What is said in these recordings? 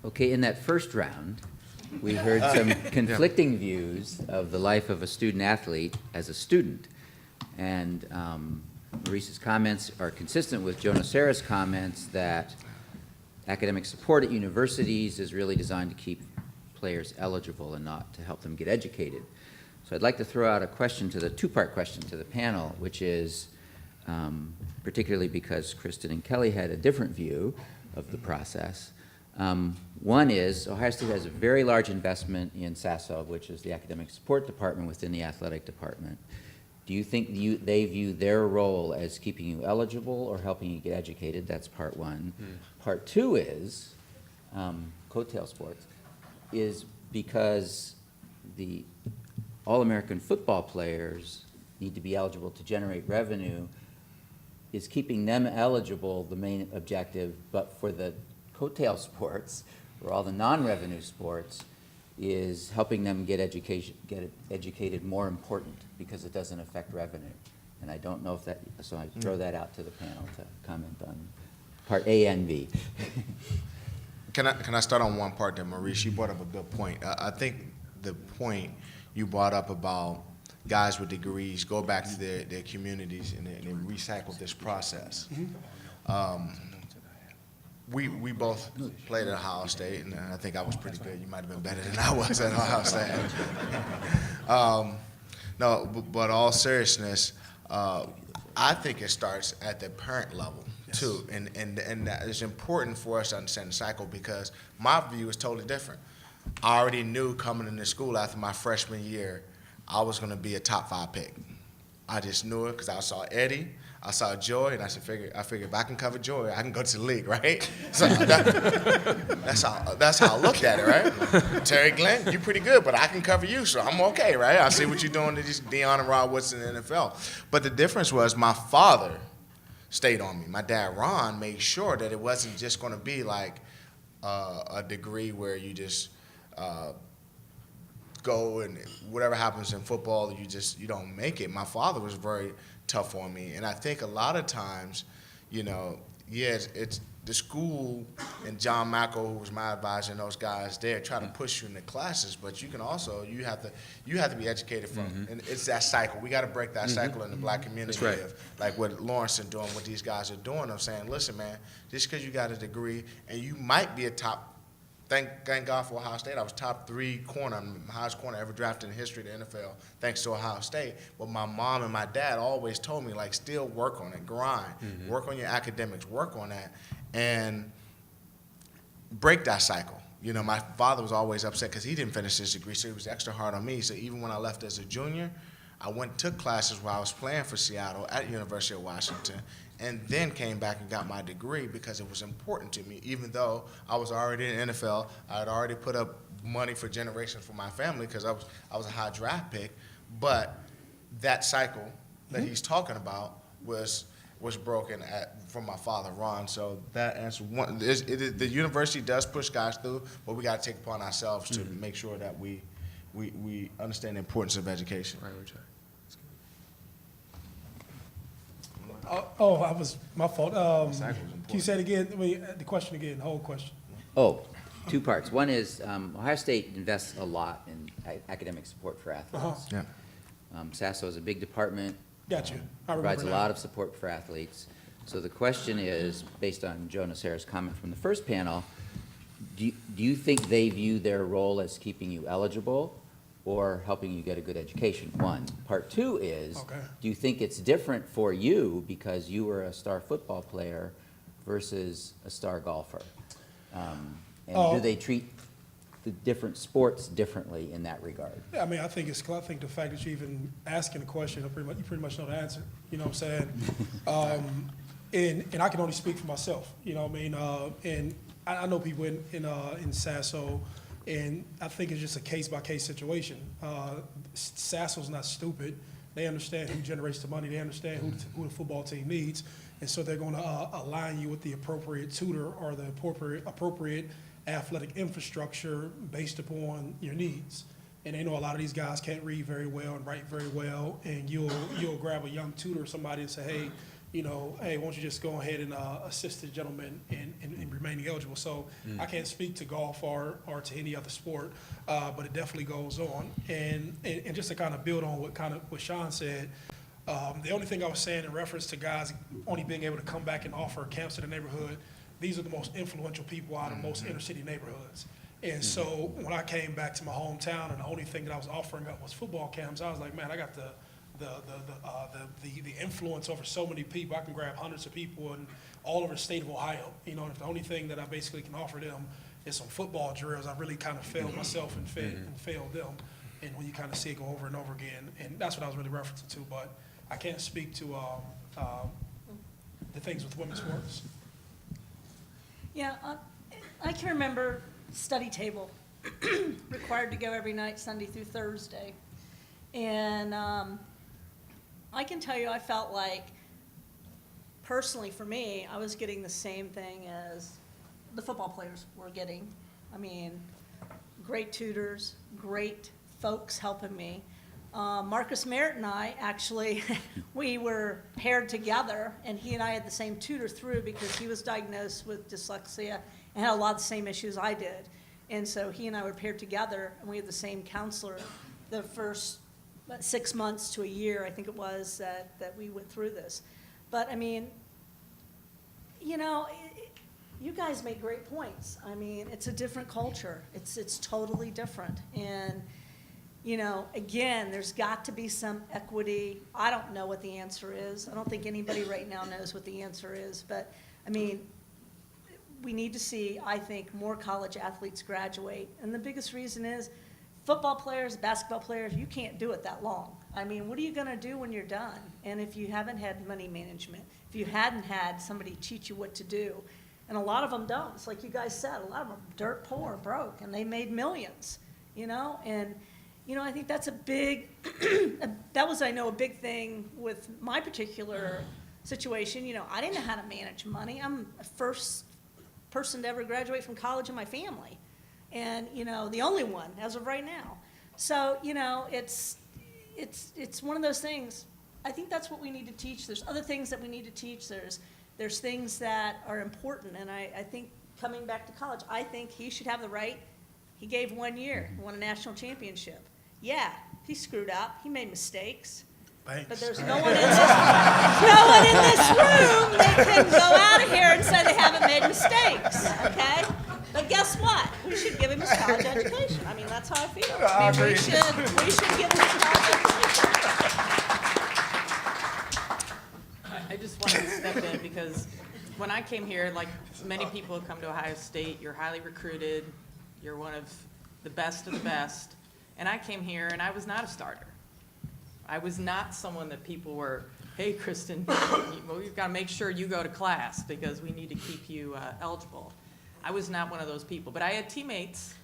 Okay, in that first round, we heard some conflicting views of the life of a student athlete as a student. And Maurice's comments are consistent with Joe Nocera's comments that academic support at universities is really designed to keep players eligible and not to help them get educated. So I'd like to throw out a question to the two-part question to the panel, which is, particularly because Kristin and Kelly had a different view of the process. One is Ohio State has a very large investment in SASO, which is the academic support department within the athletic department. Do you think they view their role as keeping you eligible or helping you get educated? That's part one. Part two is, coattail sports, is because the All-American football players need to be eligible to generate revenue. Is keeping them eligible the main objective, but for the coattail sports, or all the non-revenue sports, is helping them get educated more important because it doesn't affect revenue. And I don't know if that, so I throw that out to the panel to comment on part A and B. Can I start on one part there, Maurice? You brought up a good point. I think the point you brought up about guys with degrees go back to their communities and recycle this process. We both played at Ohio State, and I think I was pretty good. You might have been better than I was at Ohio State. No, but all seriousness, I think it starts at the parent level too, and that is important for us to understand the cycle because my view is totally different. I already knew coming into school after my freshman year, I was going to be a top 5 pick. I just knew it because I saw Eddie, I saw Joy, and I figured if I can cover Joy, I can go to the league, right? So that's how I looked at it, right? Terry Glenn, you're pretty good, but I can cover you, so I'm okay, right? I see what you're doing to these Deion and Rod Woodson in the NFL. But the difference was my father stayed on me. My dad, Ron, made sure that it wasn't just going to be like a degree where you just go and whatever happens in football, you don't make it. My father was very tough on me, and I think a lot of times, it's the school and John Mackel, who was my advisor, and those guys there try to push you into classes, but you can also you have to be educated from, and it's that cycle. We got to break that cycle in the black community of like what Lawrence is doing, what these guys are doing. I'm saying, listen, man, just because you got a degree and you might be a top. Thank God for Ohio State. I was top 3 corner, I'm the highest corner ever drafted in the history of the NFL, thanks to Ohio State. But my mom and my dad always told me, like, still work on it, grind, work on your academics, work on that, and break that cycle. My father was always upset because he didn't finish his degree, so he was extra hard on me. So even when I left as a junior, I went and took classes while I was playing for Seattle at University of Washington, and then came back and got my degree because it was important to me. Even though I was already in the NFL, I had already put up money for generations for my family because I was a high draft pick. But that cycle that he's talking about was broken from my father, Ron. So that answer one. The university does push guys through, but we got to take upon ourselves to make sure that we understand the importance of education. Right, Richard. I was my fault. Can you say it again? The question again, the whole question. Oh, 2 parts. One is Ohio State invests a lot in academic support for athletes. Yeah. SASO is a big department. Got you. Provides a lot of support for athletes. So the question is, based on Joe Nocera's comment from the first panel, do you think they view their role as keeping you eligible or helping you get a good education? One. Part 2 is, do you think it's different for you because you were a star football player versus a star golfer? Do they treat the different sports differently in that regard? Yeah, I mean, I think the fact that you're even asking the question, you pretty much know the answer. You know what I'm saying? And I can only speak for myself. You know what I mean? And I know people in SASO. And I think it's just a case-by-case situation. SASO's not stupid. They understand who generates the money. They understand who the football team needs. And so they're going to align you with the appropriate tutor or the appropriate athletic infrastructure based upon your needs. And they know a lot of these guys can't read very well and write very well. And you'll grab a young tutor or somebody and say, hey, you know, hey, won't you just go ahead and assist the gentleman in remaining eligible? So I can't speak to golf or to any other sport, but it definitely goes on. And just to kind of build on what Shawn said, the only thing I was saying in reference to guys only being able to come back and offer camps in the neighborhood, these are the most influential people out of most inner city neighborhoods. And so when I came back to my hometown and the only thing that I was offering up was football camps, I was like, man, I got the influence over so many people. I can grab hundreds of people and all over the state of Ohio. You know, and if the only thing that I basically can offer them is some football drills, I really kind of failed myself and failed them. And when you kind of see it go over and over again, and that's what I was really referencing to. But I can't speak to the things with women's sports. Yeah, I can remember study table, required to go every night, Sunday through Thursday. And I can tell you, I felt like, personally for me, I was getting the same thing as the football players were getting. I mean, great tutors, great folks helping me. Marcus Merritt and I, actually, we were paired together, and he and I had the same tutor through because he was diagnosed with dyslexia and had a lot of the same issues I did. And so he and I were paired together, and we had the same counselor the first 6 months to a year, I think it was, that we went through this. But, I mean, you know, you guys make great points. I mean, it's a different culture. It's totally different. And, you know, again, there's got to be some equity. I don't know what the answer is. I don't think anybody right now knows what the answer is. But, I mean, we need to see, I think, more college athletes graduate. And the biggest reason is football players, basketball players, you can't do it that long. I mean, what are you going to do when you're done? And if you haven't had money management, if you hadn't had somebody teach you what to do, and a lot of them don't. It's like you guys said, a lot of them are dirt poor, broke, and they made millions, you know? And, you know, I think that's a big, that was, I know, a big thing with my particular situation. You know, I didn't know how to manage money. I'm the first person to ever graduate from college in my family. And, you know, the only one as of right now. So, you know, it's one of those things. I think that's what we need to teach. There's other things that we need to teach. There's things that are important. And I think coming back to college, I think he should have the right. He gave 1 year, won a national championship. Yeah, he screwed up. He made mistakes. Thanks. But there's no one in this room that can go out of here and say they haven't made mistakes, okay? But guess what? We should give him his college education. I mean, that's how I feel. I mean, we should give him his college education. I just wanted to step in because when I came here, like many people have come to Ohio State, you're highly recruited, you're one of the best, and I came here and I was not a starter. I was not someone that people were, hey, Kristin, we've got to make sure you go to class because we need to keep you eligible. I was not one of those people, but I had teammates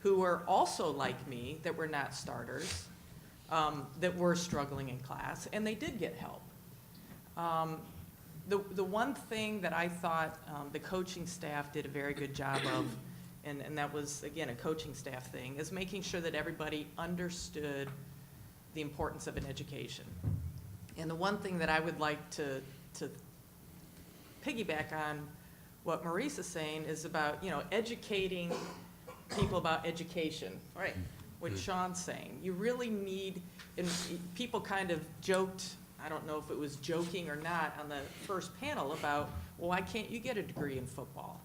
who were also like me that were not starters, that were struggling in class, and they did get help. The one thing that I thought the coaching staff did a very good job of, and that was, again, a coaching staff thing, is making sure that everybody understood the importance of an education. And the one thing that I would like to piggyback on what Maurice is saying is about, you know, educating people about education. Right. What Shawn's saying. You really need, and people kind of joked, I don't know if it was joking or not, on the first panel about, well, why can't you get a degree in football?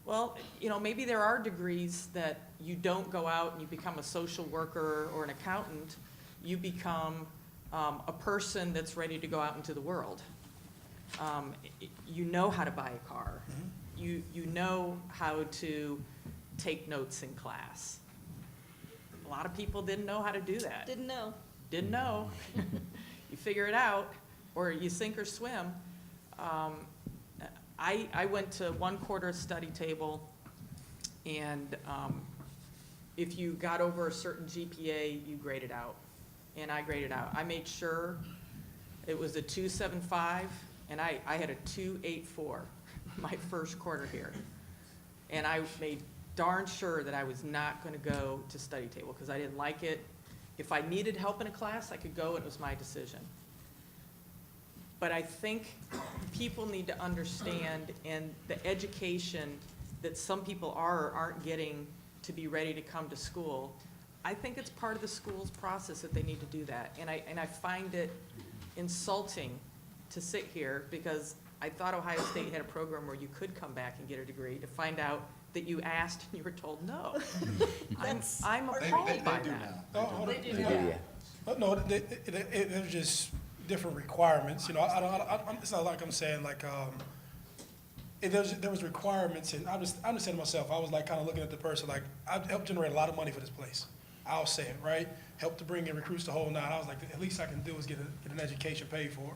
Well, you know, maybe there are degrees that you don't go out and you become a social worker or an accountant. You become a person that's ready to go out into the world. You know how to buy a car. You know how to take notes in class. A lot of people didn't know how to do that. Didn't know. You figure it out, or you sink or swim. I went to 1 quarter study table, and if you got over a certain GPA, you graded out. And I graded out. I made sure it was a 2.75, and I had a 2.84 my first quarter here. And I made darn sure that I was not going to go to study table because I didn't like it. If I needed help in a class, I could go, and it was my decision. But I think people need to understand, and the education that some people are or aren't getting to be ready to come to school, I think it's part of the school's process that they need to do that. And I find it insulting to sit here, because I thought Ohio State had a program where you could come back and get a degree, to find out that you asked and you were told no. I'm appalled by that. Oh, hold on. They do, yeah. No, there's just different requirements, you know, it's not like I'm saying like, there was requirements, and I'm just saying to myself, I was like kind of looking at the person, like, I've helped generate a lot of money for this place. I'll say it, right? Helped to bring in recruits the whole nine. I was like, the least I can do is get an education paid for.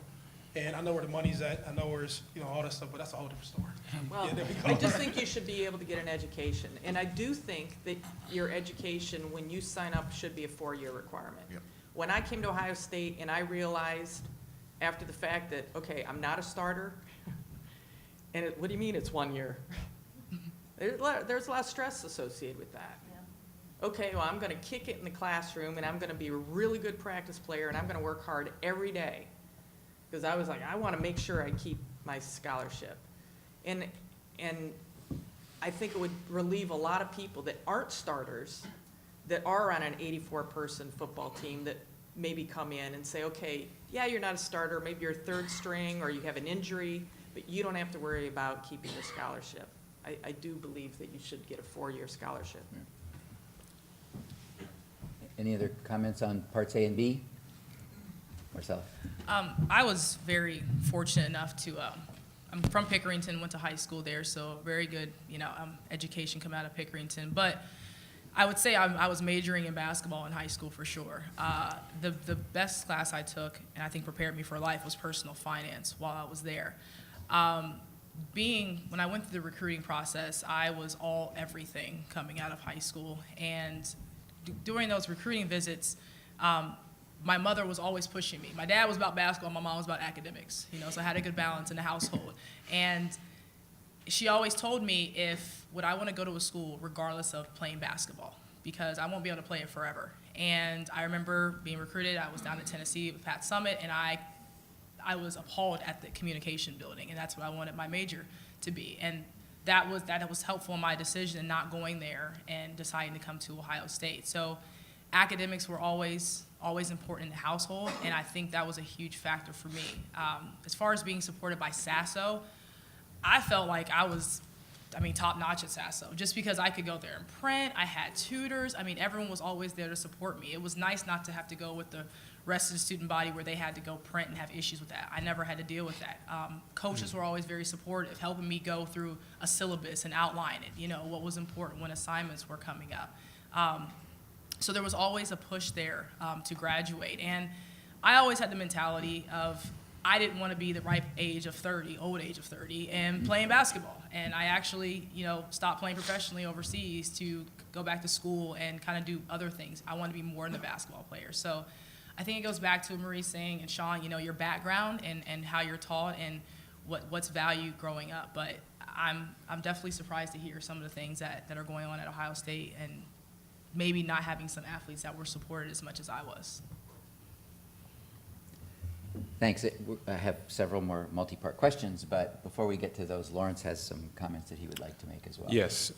And I know where the money's at, I know where it's, you know, all that stuff, but that's a whole different story. Well, Yeah, there we I go. just think you should be able to get an education. And I do think that your education, when you sign up, should be a 4-year requirement. Yep. When I came to Ohio State and I realized after the fact that, okay, I'm not a starter, and what do you mean it's 1 year? There's a lot of stress associated with that. Okay, well, I'm gonna kick it in the classroom, and I'm gonna be a really good practice player, and I'm gonna work hard every day. Because I was like, I wanna make sure I keep my scholarship. And I think it would relieve a lot of people that aren't starters, that are on an 84-person football team, that maybe come in and say, okay, yeah, you're not a starter, maybe you're third string, or you have an injury, but you don't have to worry about keeping your scholarship. I do believe that you should get a 4-year scholarship. Any other comments on parts A and B? Marcella? I was very fortunate enough to, I'm from Pickerington, went to high school there, so very good, you know, education coming out of Pickerington. But I would say I was majoring in basketball in high school for sure. The best class I took, and I think prepared me for life, was personal finance while I was there. When I went through the recruiting process, I was all everything coming out of high school. And during those recruiting visits, my mother was always pushing me. My dad was about basketball, my mom was about academics, you know, so I had a good balance in the household. And she always told me would I want to go to a school regardless of playing basketball, because I won't be able to play it forever. And I remember being recruited. I was down in Tennessee with Pat Summitt, and I was appalled at the communication building, and that's what I wanted my major to be. And that was helpful in my decision in not going there and deciding to come to Ohio State. So academics were always important in the household, and I think that was a huge factor for me. As far as being supported by SASO, I felt like I was, top notch at SASO, just because I could go there and print. I had tutors. Everyone was always there to support me. It was nice not to have to go with the rest of the student body where they had to go print and have issues with that. I never had to deal with that. Coaches were always very supportive, helping me go through a syllabus and outline it, you know, what was important when assignments were coming up. So there was always a push there to graduate. And I always had the mentality of I didn't want to be the ripe age of 30, old age of 30, and playing basketball. And I actually, stopped playing professionally overseas to go back to school and kind of do other things. I want to be more than a basketball player. So I think it goes back to Marie saying, and Shawn, your background and how you're taught and what's valued growing up. But I'm definitely surprised to hear some of the things that are going on at Ohio State, and maybe not having some athletes that were supported as much as I was. Thanks. I have several more multi-part questions, but before we get to those, Lawrence has some comments that he would like to make as well. Yes.